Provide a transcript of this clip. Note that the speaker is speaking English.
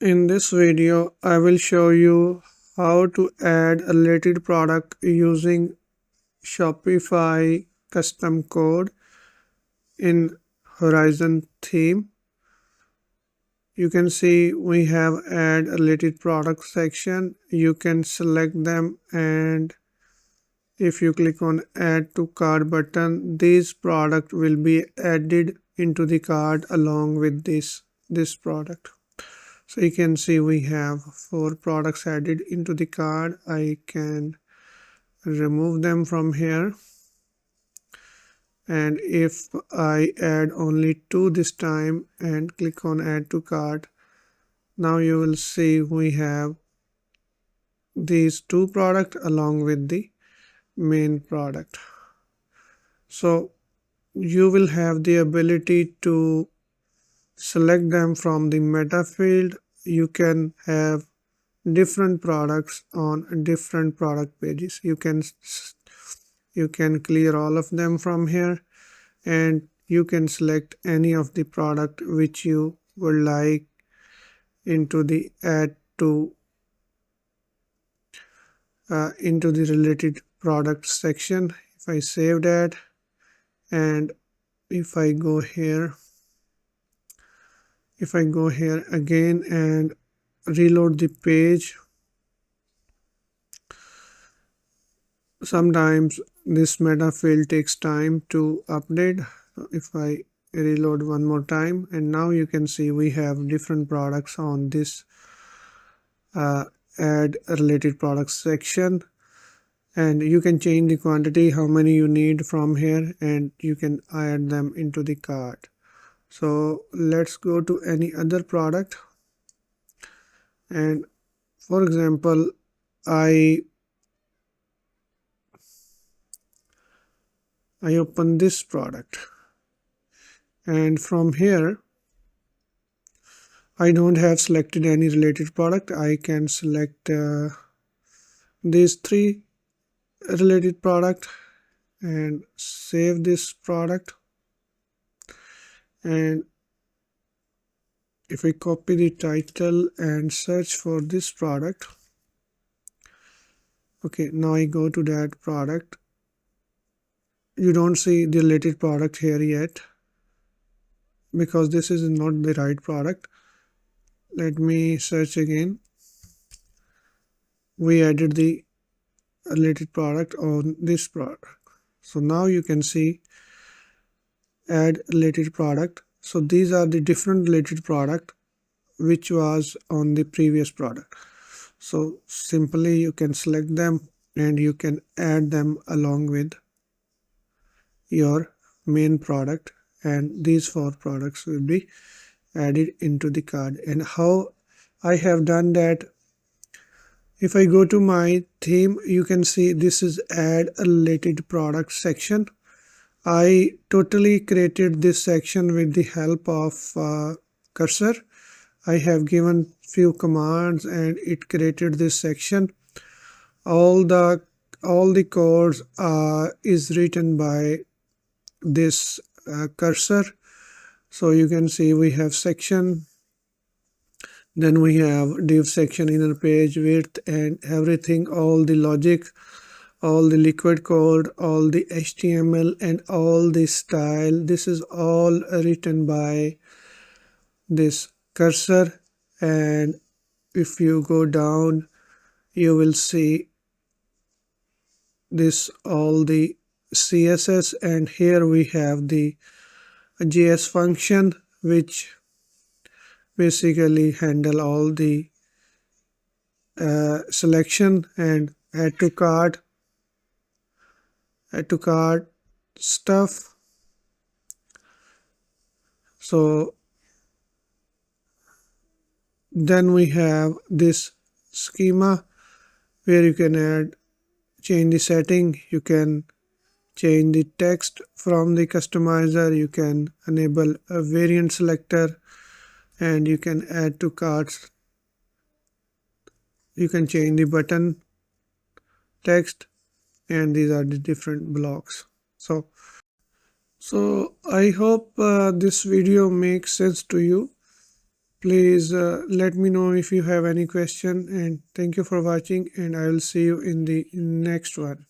In this video, I will show you how to add a related product using Shopify custom code in Horizon theme. You can see we have add a related product section. You can select them, and if you click on add to cart button, this product will be added into the cart along with this product. So you can see we have 4 products added into the cart. I can remove them from here, and if I add only 2 this time and click on add to cart, now you will see we have these 2 products along with the main product. So you will have the ability to select them from the Metafield. You can have different products on different product pages. You can clear all of them from here, and you can select any of the product which you would like into the add to into the related product section. If I save that, and if I go here again and reload the page, sometimes this Metafield takes time to update. If I reload one more time, and now you can see we have different products on this add related products section, and you can change the quantity how many you need from here, and you can add them into the cart. So let's go to any other product, and for example I open this product, and from here I don't have selected any related product. I can select these 3 related product and save this product, and if I copy the title and search for this product, okay, now I go to that product. You don't see the related product here yet because this is not the right product. Let me search again. We added the related product on this product. So now you can see add related product. So these are the different related product which was on the previous product. So simply you can select them and you can add them along with your main product, and these 4 products will be added into the cart. And how I have done that, if I go to my theme, you can see this is add a related product section. I totally created this section with the help of cursor. I have given few commands and it created this section. All the codes is written by this cursor. So you can see we have section, then we have div section, inner page, width, and everything, all the logic, all the liquid code, all the HTML, and all the style. This is all written by this cursor, and if you go down you will see this all the CSS, and here we have the JS function which basically handle all the selection and add to cart stuff. So then we have this schema where you can change the setting, you can change the text from the customizer, you can enable a variant selector, and you can add to carts. You can change the button text, and these are the different blocks. So I hope this video makes sense to you. Please let me know if you have any question, and thank you for watching, and I will see you in the next one.